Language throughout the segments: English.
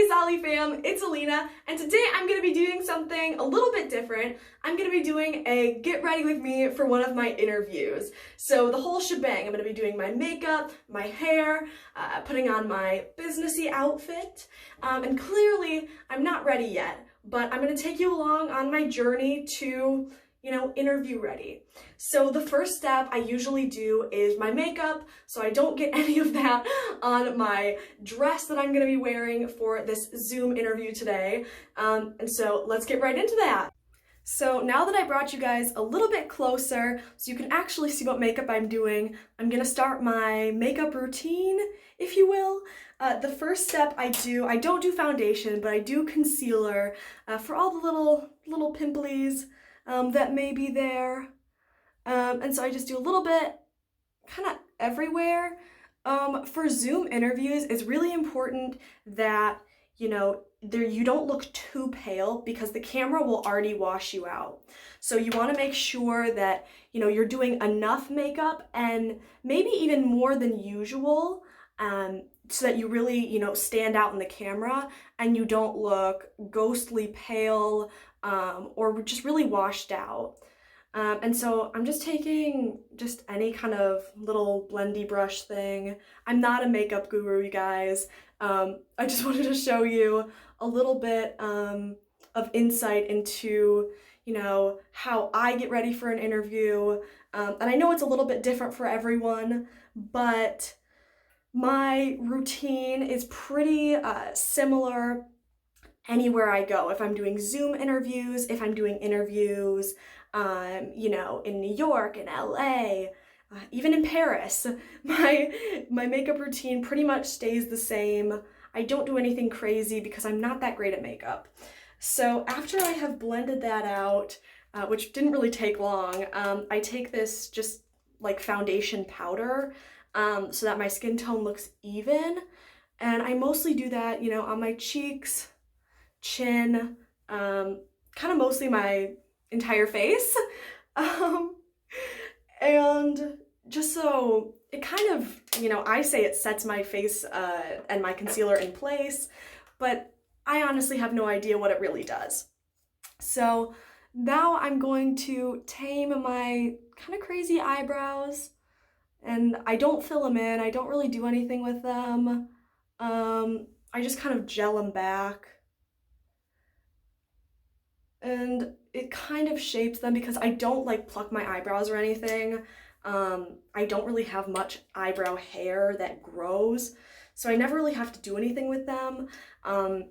Hey Zolli fam, it's Alina, and today I'm going to be doing something a little bit different. I'm going to be doing a get ready with me for one of my interviews. So the whole shebang. I'm going to be doing my makeup, my hair, putting on my businessy outfit, and clearly I'm not ready yet, but I'm going to take you along on my journey to interview ready. So the first step I usually do is my makeup, so I don't get any of that on my dress that I'm gonna be wearing for this Zoom interview today. And so let's get right into that. So now that I brought you guys a little bit closer so you can actually see what makeup I'm doing, I'm gonna start my makeup routine, if you will. The first step I don't do foundation, but I do concealer for all the little pimplies that may be there. And so I just do a little bit kind of everywhere. For Zoom interviews, it's really important that, you don't look too pale because the camera will already wash you out. So you want to make sure that, you're doing enough makeup and maybe even more than usual, so that you really, stand out in the camera and you don't look ghostly pale, or just really washed out. And so I'm just taking just any kind of little blendy brush thing. I'm not a makeup guru, you guys. I just wanted to show you a little bit of insight into, how I get ready for an interview. And I know it's a little bit different for everyone, but my routine is pretty similar anywhere I go. If I'm doing Zoom interviews, if I'm doing interviews, in New York, in LA, even in Paris, my makeup routine pretty much stays the same. I don't do anything crazy because I'm not that great at makeup. So after I have blended that out, which didn't really take long, I take this just like foundation powder, so that my skin tone looks even. And I mostly do that, on my cheeks, chin, kind of mostly my entire face. And just so it kind of, I say it sets my face and my concealer in place, but I honestly have no idea what it really does. So now I'm going to tame my kind of crazy eyebrows, and I don't fill them in. I don't really do anything with them. I just kind of gel them back. And it kind of shapes them because I don't like pluck my eyebrows or anything. I don't really have much eyebrow hair that grows, so I never really have to do anything with them,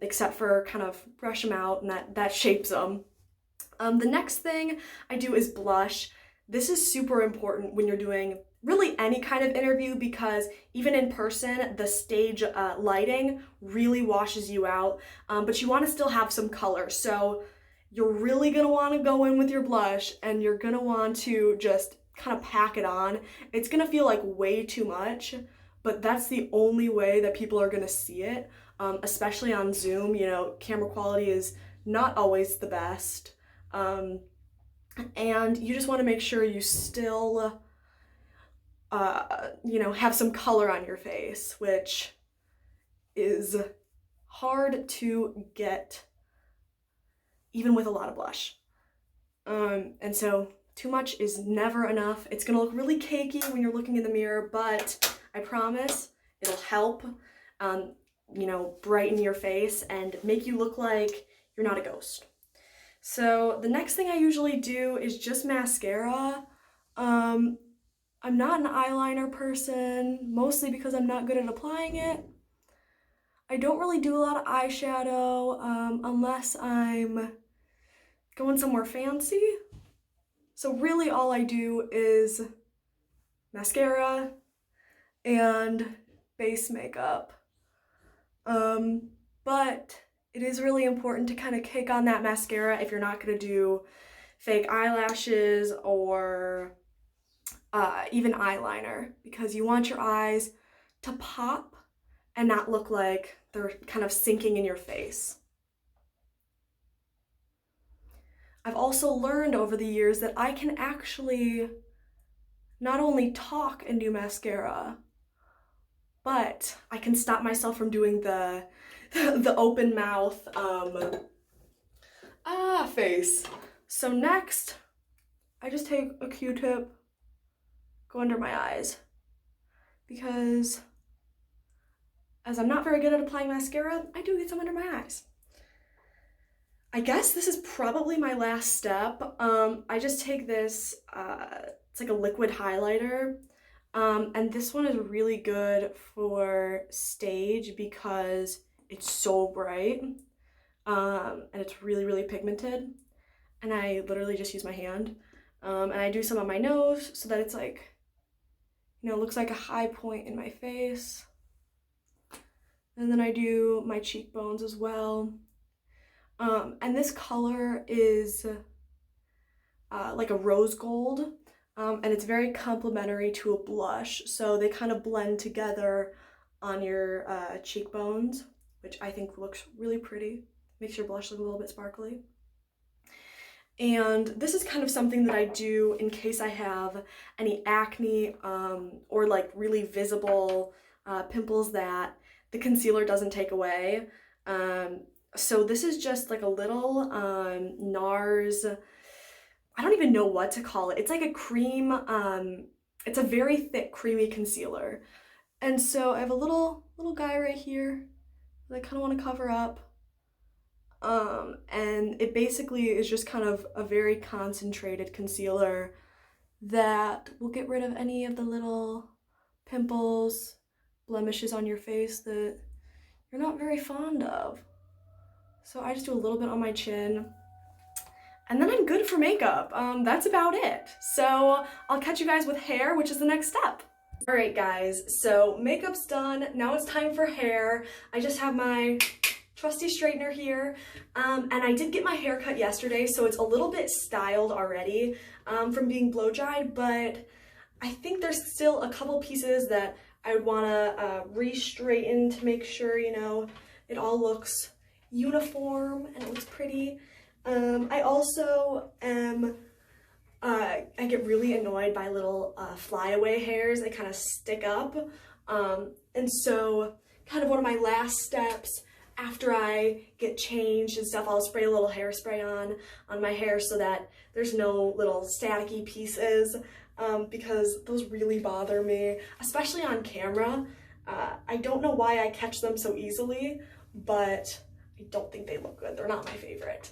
except for kind of brush them out, and that shapes them. The next thing I do is blush. This is super important when you're doing really any kind of interview because even in person, the stage lighting really washes you out, but you want to still have some color. So you're really gonna want to go in with your blush and you're gonna want to just kind of pack it on. It's gonna feel like way too much, but that's the only way that people are gonna see it, especially on Zoom. Camera quality is not always the best, and you just want to make sure you still have some color on your face, which is hard to get even with a lot of blush. And so too much is never enough. It's gonna look really cakey when you're looking in the mirror, but I promise it'll help, brighten your face and make you look like you're not a ghost. So the next thing I usually do is just mascara. I'm not an eyeliner person, mostly because I'm not good at applying it. I don't really do a lot of eyeshadow, unless I'm going somewhere fancy. So really all I do is mascara and base makeup. But it is really important to kind of kick on that mascara if you're not gonna do fake eyelashes or even eyeliner, because you want your eyes to pop and not look like they're kind of sinking in your face. I've also learned over the years that I can actually not only talk and do mascara, but I can stop myself from doing the the open mouth face. So next, I just take a Q-tip, go under my eyes, because as I'm not very good at applying mascara, I do get some under my eyes. I guess this is probably my last step. I just take this, it's like a liquid highlighter, and this one is really good for stage because it's so bright, and it's really, really pigmented, and I literally just use my hand, and I do some on my nose so that it's like, you know, looks like a high point in my face, and then I do my cheekbones as well. And this color is like a rose gold, and it's very complementary to a blush, so they kind of blend together on your cheekbones, which I think looks really pretty. Makes your blush look a little bit sparkly. And this is kind of something that I do in case I have any acne or like really visible pimples that the concealer doesn't take away. So this is just like a little NARS, I don't even know what to call it. It's like a cream, it's a very thick creamy concealer. And so I have a little guy right here that I kind of want to cover up. And it basically is just kind of a very concentrated concealer that will get rid of any of the little pimples, blemishes on your face that you're not very fond of. So I just do a little bit on my chin, and then I'm good for makeup. That's about it. So I'll catch you guys with hair, which is the next step. All right, guys, so makeup's done. Now it's time for hair. I just have my trusty straightener here, and I did get my hair cut yesterday, so it's a little bit styled already from being blow dried, but I think there's still a couple pieces that I would want to re-straighten to make sure, you know, it all looks uniform and it looks pretty. I also am, I get really annoyed by little flyaway hairs. They kind of stick up, and so kind of one of my last steps after I get changed and stuff, I'll spray a little hairspray on my hair so that there's no little staticky pieces, because those really bother me, especially on camera. I don't know why I catch them so easily, but I don't think they look good. They're not my favorite.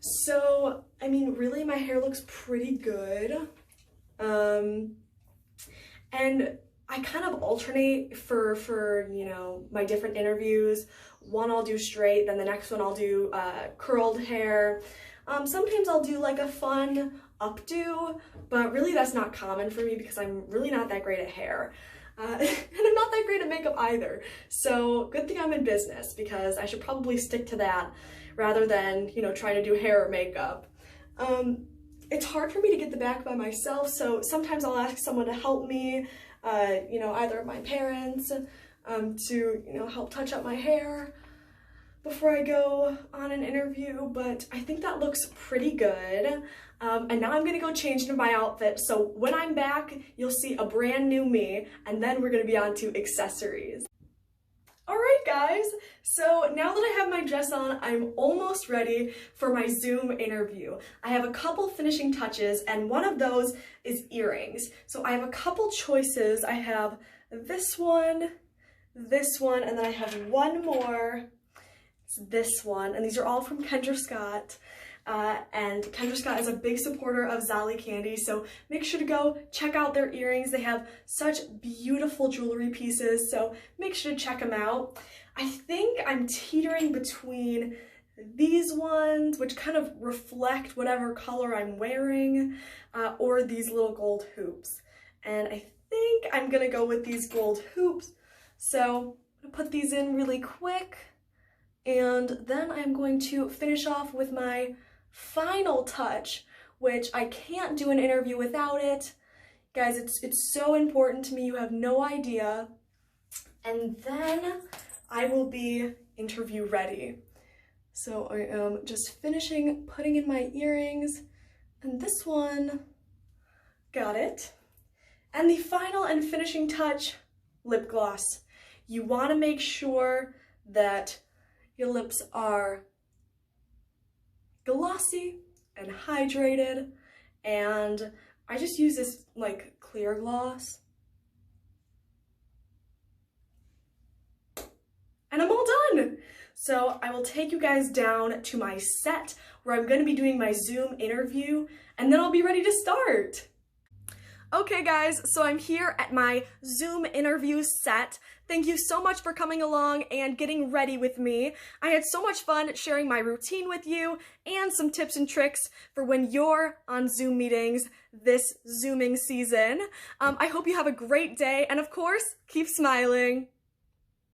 So, I mean, really my hair looks pretty good. And I kind of alternate for you know, my different interviews. One I'll do straight, then the next one I'll do curled hair. Sometimes I'll do like a fun updo, but really that's not common for me because I'm really not that great at hair. And I'm not that great at makeup either. So good thing I'm in business, because I should probably stick to that rather than, you know, trying to do hair or makeup. It's hard for me to get the back by myself, so sometimes I'll ask someone to help me, you know, either my parents, to, you know, help touch up my hair before I go on an interview, but I think that looks pretty good. And now I'm gonna go change into my outfit, so when I'm back, you'll see a brand new me, and then we're gonna be on to accessories. Alright guys, so now that I have my dress on, I'm almost ready for my Zoom interview. I have a couple finishing touches, and one of those is earrings. So I have a couple choices. I have this one, and then I have one more. It's this one, and these are all from Kendra Scott. And Kendra Scott is a big supporter of Zollicandy, so make sure to go check out their earrings. They have such beautiful jewelry pieces, so make sure to check them out. I think I'm teetering between these ones, which kind of reflect whatever color I'm wearing, or these little gold hoops. And I think I'm gonna go with these gold hoops. So I'm gonna put these in really quick, and then I'm going to finish off with my final touch, which I can't do an interview without it. Guys, it's so important to me, you have no idea. And then I will be interview ready. So I am just finishing putting in my earrings, and this one, got it. And the final and finishing touch, lip gloss. You want to make sure that Your lips are glossy and hydrated, and I just use this like clear gloss. And I'm all done. So I will take you guys down to my set where I'm going to be doing my Zoom interview, and then I'll be ready to start. Okay guys, so I'm here at my Zoom interview set. Thank you so much for coming along and getting ready with me. I had so much fun sharing my routine with you and some tips and tricks for when you're on Zoom meetings this Zooming season. I hope you have a great day, and of course, keep smiling.